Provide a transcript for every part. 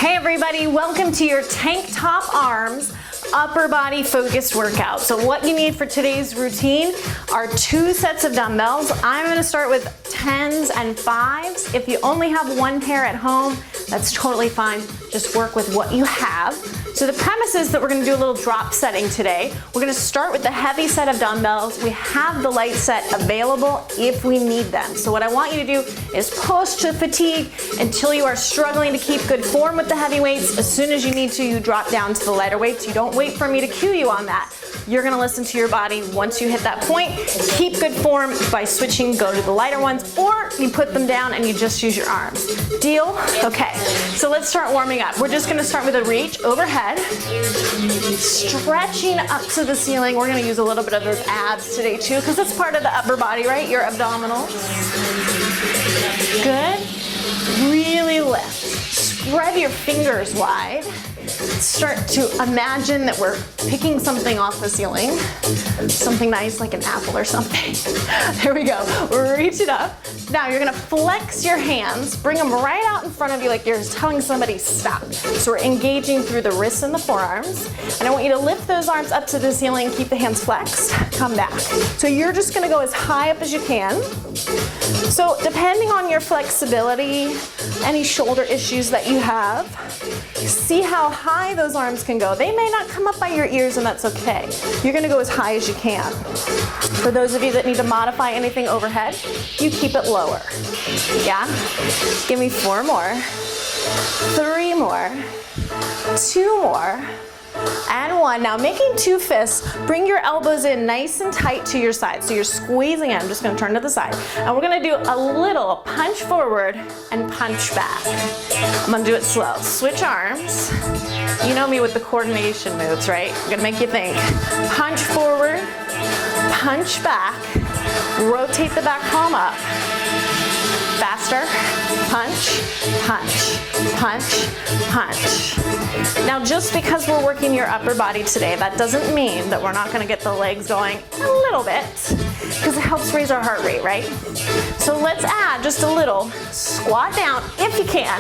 Hey everybody, welcome to your tank top arms upper body focused workout. So what you need for today's routine are 2 sets of dumbbells. I'm gonna start with 10s and 5s. If you only have one pair at home, that's totally fine. Just work with what you have. So the premise is that we're gonna do a little drop setting today. We're gonna start with the heavy set of dumbbells. We have the light set available if we need them. So what I want you to do is push to fatigue until you are struggling to keep good form with the heavy weights. As soon as you need to, you drop down to the lighter weights. You don't wait for me to cue you on that. You're gonna listen to your body. Once you hit that point, keep good form by switching, go to the lighter ones, or you put them down and you just use your arms. Deal? Okay, so let's start warming up. We're just gonna start with a reach overhead, stretching up to the ceiling. We're gonna use a little bit of those abs today too, because it's part of the upper body, right? Your abdominals. Good. Really lift. Spread your fingers wide. Start to imagine that we're picking something off the ceiling. Something nice like an apple or something. There we go. Reach it up. Now you're gonna flex your hands, bring them right out in front of you like you're telling somebody stop. So we're engaging through the wrists and the forearms. And I want you to lift those arms up to the ceiling, keep the hands flexed, come back. So you're just gonna go as high up as you can. So depending on your flexibility, any shoulder issues that you have, see how high those arms can go. They may not come up by your ears, and that's okay. You're gonna go as high as you can. For those of you that need to modify anything overhead, you keep it lower. Yeah? Give me 4 more, 3 more, 2 more, and 1. Now making 2 fists, bring your elbows in nice and tight to your side. So you're squeezing in. I'm just gonna turn to the side. And we're gonna do a little punch forward and punch back. I'm gonna do it slow. Switch arms. You know me with the coordination moves, right? I'm gonna make you think. Punch forward, punch back, rotate the back palm up. Faster, punch, punch, punch, punch. Now just because we're working your upper body today, that doesn't mean that we're not gonna get the legs going a little bit, because it helps raise our heart rate, right? So let's add just a little. Squat down if you can.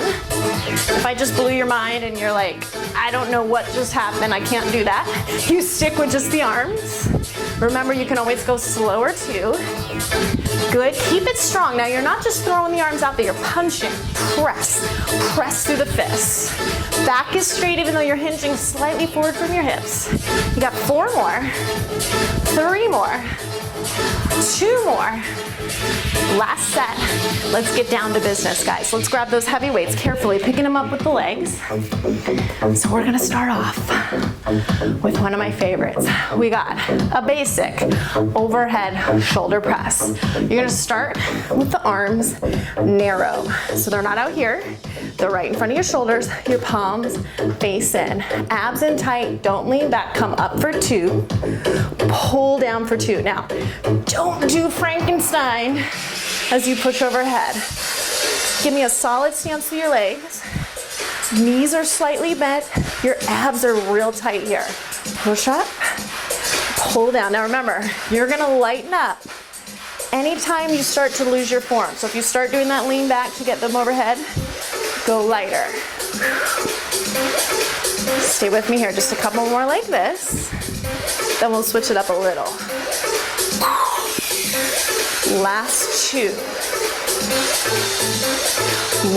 If I just blew your mind and you're like, I don't know what just happened, I can't do that, you stick with just the arms. Remember, you can always go slower too. Good, keep it strong. Now you're not just throwing the arms out there, you're punching, press through the fists. Back is straight even though you're hinging slightly forward from your hips. You got 4 more, 3 more, 2 more. Last set. Let's get down to business, guys. Let's grab those heavy weights carefully, picking them up with the legs. So we're gonna start off with one of my favorites. We got a basic overhead shoulder press. You're gonna start with the arms narrow. So they're not out here. They're right in front of your shoulders, your palms face in. Abs in tight, don't lean back, come up for 2. Pull down for 2. Now, don't do Frankenstein as you push overhead. Give me a solid stance with your legs. Knees are slightly bent. Your abs are real tight here. Push up, pull down. Now remember, you're gonna lighten up anytime you start to lose your form. So if you start doing that lean back to get them overhead, go lighter. Stay with me here, just a couple more like this. Then we'll switch it up a little. Last 2.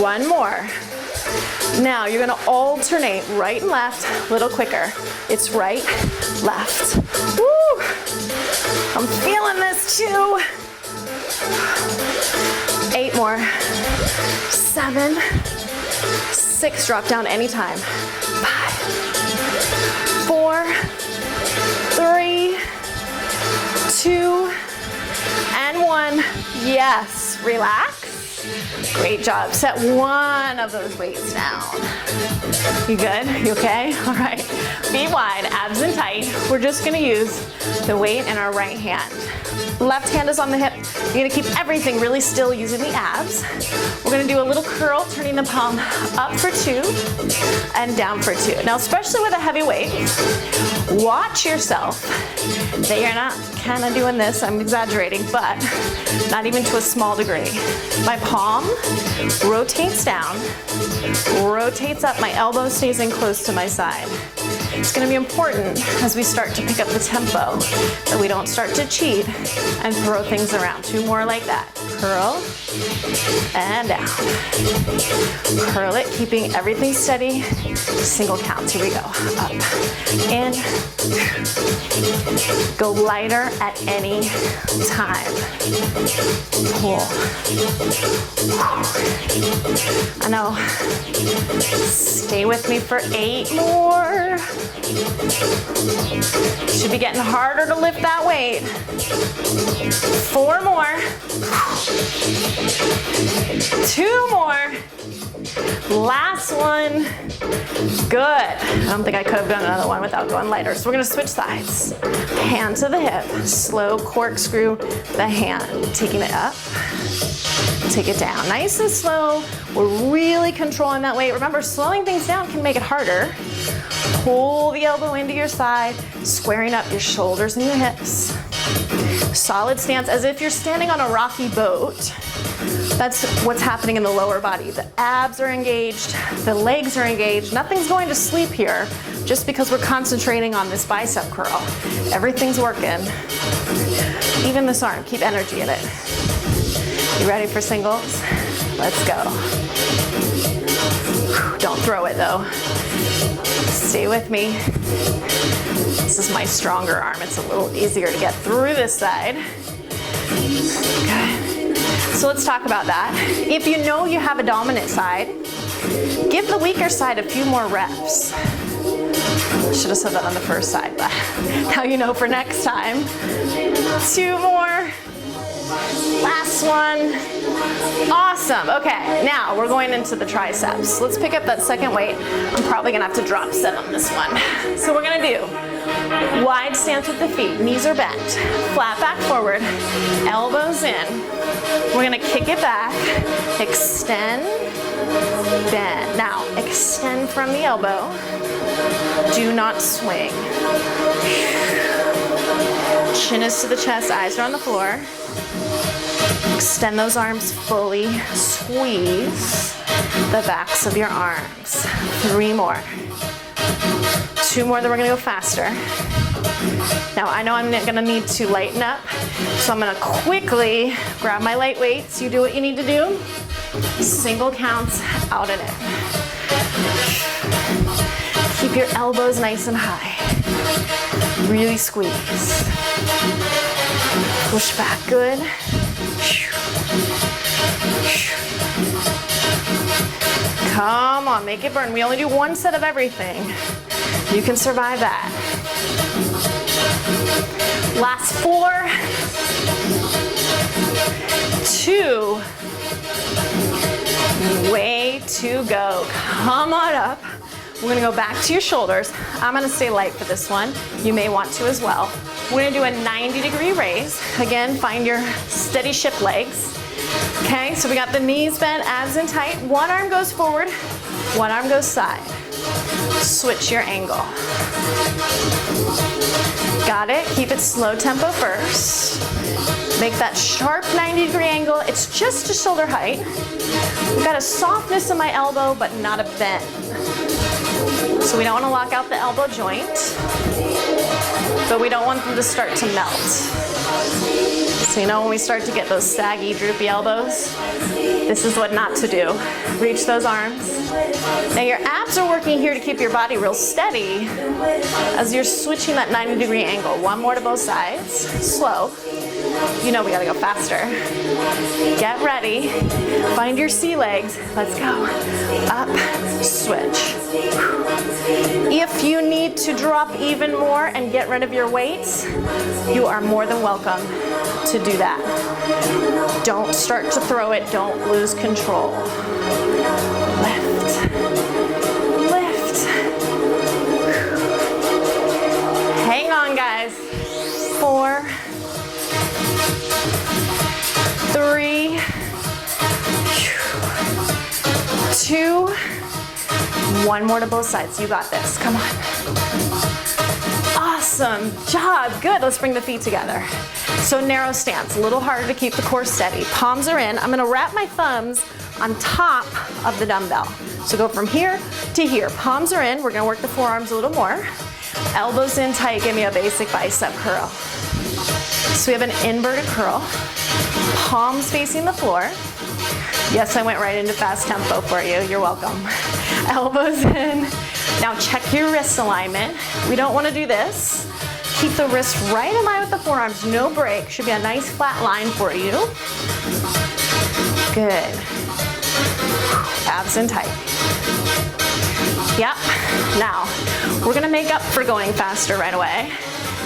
1 more. Now you're gonna alternate right and left, a little quicker. It's right, left. Woo! I'm feeling this too. 8 more. 7, 6, drop down anytime. 5, 4, 3, 2, and 1. Yes, relax. Great job. Set one of those weights down. You good? You okay? All right. Feet wide, abs in tight. We're just gonna use the weight in our right hand. Left hand is on the hip. You're gonna keep everything really still using the abs. We're gonna do a little curl, turning the palm up for 2 and down for 2. Now, especially with a heavy weight, watch yourself that you're not kind of doing this, I'm exaggerating, but not even to a small degree. My Palm rotates down, rotates up, my elbow stays in close to my side. It's gonna be important as we start to pick up the tempo that we don't start to cheat and throw things around. 2 more like that. Curl and down. Curl it, keeping everything steady. Single counts, here we go. Up, in. Go lighter at any time. Pull. I know. Stay with me for 8 more. Should be getting harder to lift that weight. 4 more. 2 more. Last one. Good. I don't think I could have done another one without going lighter. So we're gonna switch sides. Hand to the hip. Slow corkscrew the hand. Taking it up. Take it down. Nice and slow. We're really controlling that weight. Remember, slowing things down can make it harder. Pull the elbow into your side, squaring up your shoulders and your hips. Solid stance, as if you're standing on a rocky boat. That's what's happening in the lower body. The abs are engaged, the legs are engaged. Nothing's going to sleep here just because we're concentrating on this bicep curl. Everything's working. Even this arm, keep energy in it. You ready for singles? Let's go. Don't throw it though. Stay with me. This is my stronger arm. It's a little easier to get through this side. Okay. So let's talk about that. If you know you have a dominant side, give the weaker side a few more reps. I should have said that on the first side, but now you know for next time. 2 more. Last one. Awesome. Okay, now we're going into the triceps. Let's pick up that second weight. I'm probably gonna have to drop set on this one. So we're gonna do wide stance with the feet. Knees are bent. Flat back forward. Elbows in. We're gonna kick it back. Extend. Bend. Now, extend from the elbow. Do not swing. Chin is to the chest, eyes are on the floor. Extend those arms fully. Squeeze the backs of your arms. 3 more. 2 more, then we're gonna go faster. Now I know I'm gonna need to lighten up, so I'm gonna quickly grab my light weights. You do what you need to do. Single counts out and in. Keep your elbows nice and high. Really squeeze. Push back, good. Come on, make it burn. We only do 1 set of everything. You can survive that. Last 4. 2. Way to go. Come on up. We're gonna go back to your shoulders. I'm gonna stay light for this one. You may want to as well. We're gonna do a 90-degree raise. Again, find your steady ship legs. Okay, so we got the knees bent, abs in tight. One arm goes forward, one arm goes side. Switch your angle. Got it? Keep it slow tempo first. Make that sharp 90-degree angle. It's just to shoulder height. We've got a softness in my elbow, but not a bend. So we don't want to lock out the elbow joint, but we don't want them to start to melt. So you know when we start to get those saggy, droopy elbows, this is what not to do. Reach those arms. Now your abs are working here to keep your body real steady as you're switching that 90-degree angle. 1 more to both sides, slow. You know we gotta go faster. Get ready, find your sea legs. Let's go. Up, switch. If you need to drop even more and get rid of your weights, you are more than welcome to do that. Don't start to throw it, don't lose control. Lift, lift. Hang on, guys. 4, 3, 2, 1 more to both sides. You got this. Come on. Awesome job. Good. Let's bring the feet together. So narrow stance, a little harder to keep the core steady. Palms are in. I'm gonna wrap my thumbs on top of the dumbbell. So go from here to here. Palms are in. We're gonna work the forearms a little more. Elbows in tight, give me a basic bicep curl. So we have an inverted curl. Palms facing the floor. Yes, I went right into fast tempo for you. You're welcome. Elbows in. Now check your wrist alignment. We don't want to do this. Keep the wrist right in line with the forearms. No break. Should be a nice flat line for you. Good. Abs in tight. Yep. Now, we're going to make up for going faster right away.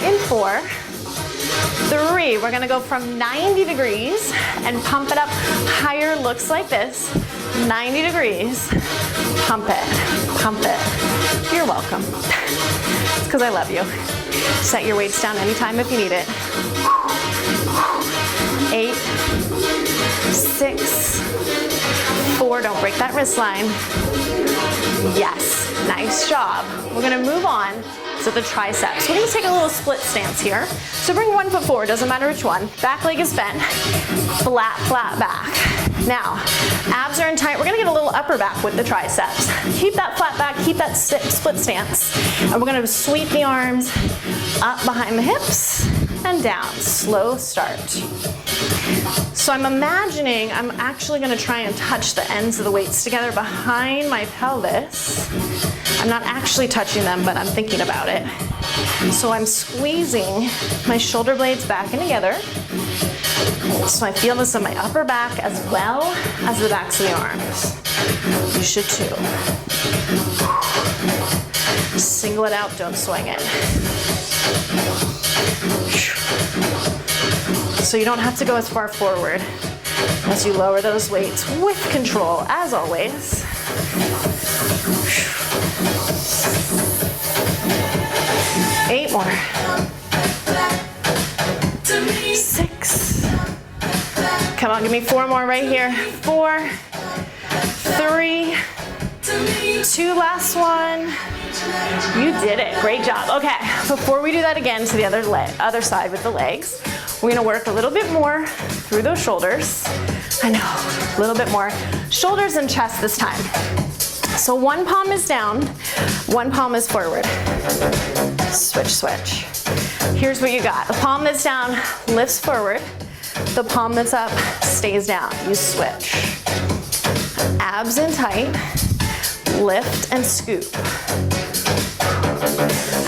In 4, 3, we're gonna go from 90 degrees and pump it up higher, looks like this. 90 degrees, pump it, pump it. You're welcome. It's because I love you. Set your weights down anytime if you need it. 8, 6, 4, don't break that wrist line. Yes, nice job. We're gonna move on to the triceps. We're gonna take a little split stance here. So bring one foot forward, doesn't matter which one. Back leg is bent, flat, flat back. Now, abs are in tight. We're gonna get a little upper back with the triceps. Keep that flat back, keep that split stance. And we're gonna sweep the arms up behind the hips and down. Slow start. So I'm imagining I'm actually gonna try and touch the ends of the weights together behind my pelvis. I'm not actually touching them, but I'm thinking about it. So I'm squeezing my shoulder blades back and together. So I feel this in my upper back as well as the backs of the arms. You should too. Single it out, don't swing it. So you don't have to go as far forward as you lower those weights with control, as always. 8 more. 6. Come on, give me 4 more right here. 4, 3, 2, last one. You did it, great job. Okay, before we do that again to the other side with the legs, we're gonna work a little bit more through those shoulders. I know, a little bit more. Shoulders and chest this time. So one palm is down, one palm is forward. Switch, switch. Here's what you got. The palm that's down lifts forward. The palm that's up stays down. You switch. Abs in tight. Lift and scoop.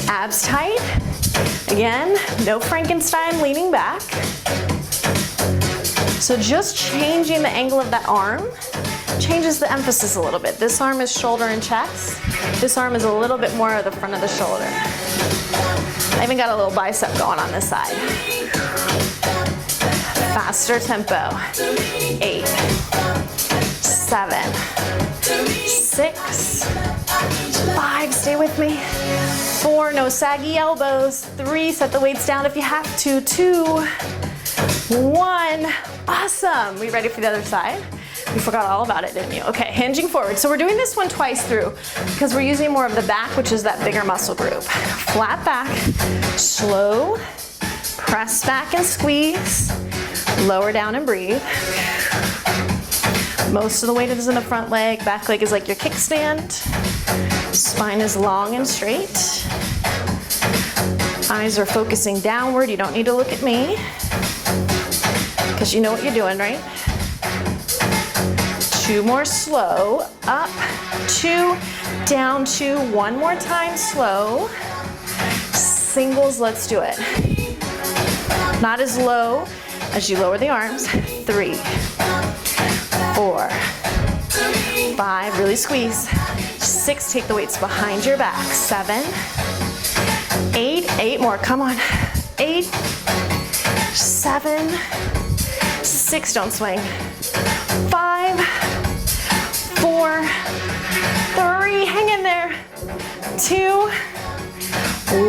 Abs tight. Again, no Frankenstein leaning back. So just changing the angle of that arm changes the emphasis a little bit. This arm is shoulder and chest. This arm is a little bit more of the front of the shoulder. I even got a little bicep going on this side. Faster tempo. 8, 7, 6, 5, stay with me. 4, no saggy elbows. 3, set the weights down if you have to. 2, 1, awesome. We ready for the other side? You forgot all about it, didn't you? Okay, hinging forward. So we're doing this one twice through because we're using more of the back, which is that bigger muscle group. Flat back, slow, press back and squeeze, lower down and breathe. Most of the weight is in the front leg. Back leg is like your kickstand. Spine is long and straight. Eyes are focusing downward. You don't need to look at me because you know what you're doing, right? 2 more slow, up, 2, down 2, 1 more time slow. Singles, let's do it. Not as low as you lower the arms. 3, 4, 5, really squeeze. 6, take the weights behind your back. 7, 8, 8 more, come on. 8, 7, 6, don't swing. 5, 4, 3, hang in there. 2,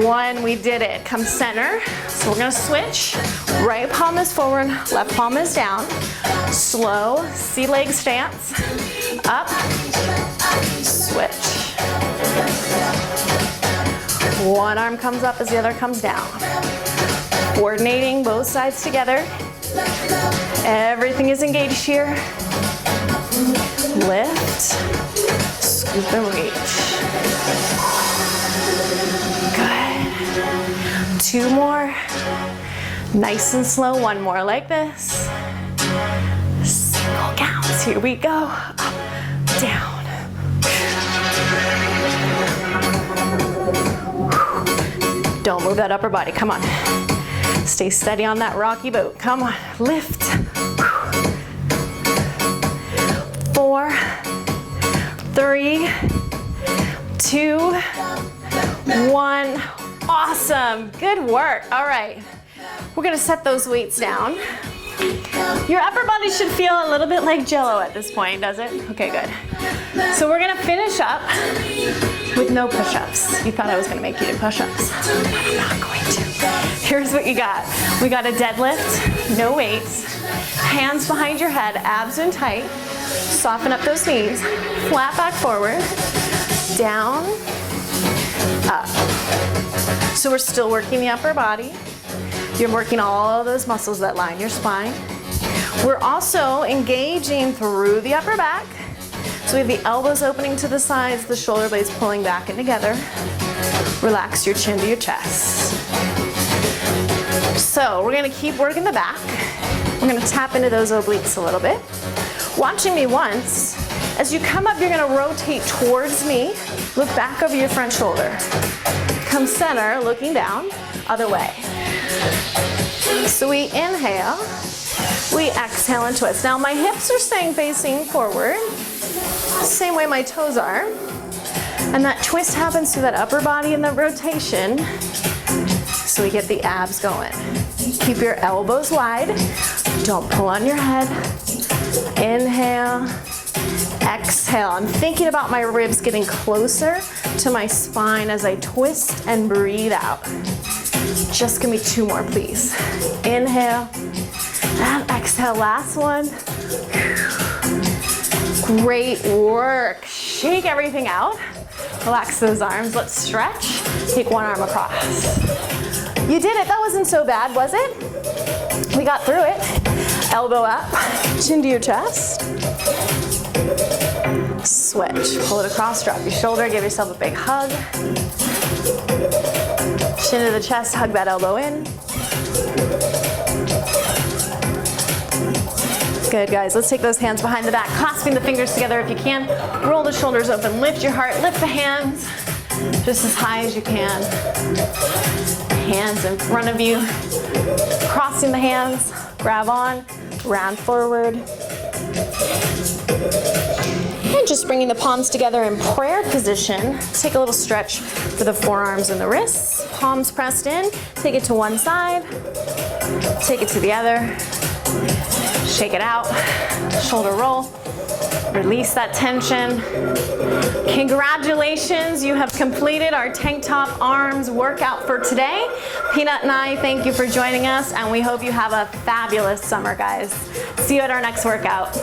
1, we did it. Come center. So we're gonna switch. Right palm is forward, left palm is down. Slow, sea leg stance. Up, switch. One arm comes up as the other comes down. Coordinating both sides together. Everything is engaged here. Lift, scoop and reach. Good. 2 more. Nice and slow, 1 more like this. Single counts, here we go. Up, down. Don't move that upper body, come on. Stay steady on that rocky boat, come on, lift. 4, 3, 2, 1. Awesome, good work. All right, we're gonna set those weights down. Your upper body should feel a little bit like Jell-O at this point, does it? Okay, good. So we're gonna finish up with no push-ups. You thought I was gonna make you do push-ups. I'm not going to. Here's what you got. We got a deadlift, no weights, hands behind your head, abs in tight, soften up those knees, flat back forward, down, up. So we're still working the upper body. You're working all those muscles that line your spine. We're also engaging through the upper back. So we have the elbows opening to the sides, the shoulder blades pulling back and together. Relax your chin to your chest. So we're gonna keep working the back. We're gonna tap into those obliques a little bit. Watching me once, as you come up, you're gonna rotate towards me, look back over your front shoulder. Come center, looking down, other way. So we inhale, we exhale and twist. Now my hips are staying facing forward, same way my toes are. And that twist happens through that upper body and the rotation, so we get the abs going. Keep your elbows wide, don't pull on your head. Inhale, exhale. I'm thinking about my ribs getting closer to my spine as I twist and breathe out. Just give me 2 more, please. Inhale and exhale, last one. Great work. Shake everything out. Relax those arms, let's stretch. Take one arm across. You did it, that wasn't so bad, was it? We got through it. Elbow up, chin to your chest. Switch, pull it across, drop your shoulder, give yourself a big hug. Chin to the chest, hug that elbow in. Good, guys. Let's take those hands behind the back, clasping the fingers together if you can. Roll the shoulders open, lift your heart, lift the hands just as high as you can. Hands in front of you. Crossing the hands, grab on, round forward. And just bringing the palms together in prayer position. Take a little stretch for the forearms and the wrists. Palms pressed in, take it to one side, take it to the other. Shake it out, shoulder roll, release that tension. Congratulations, you have completed our tank top arms workout for today. Peanut and I thank you for joining us, and we hope you have a fabulous summer, guys. See you at our next workout.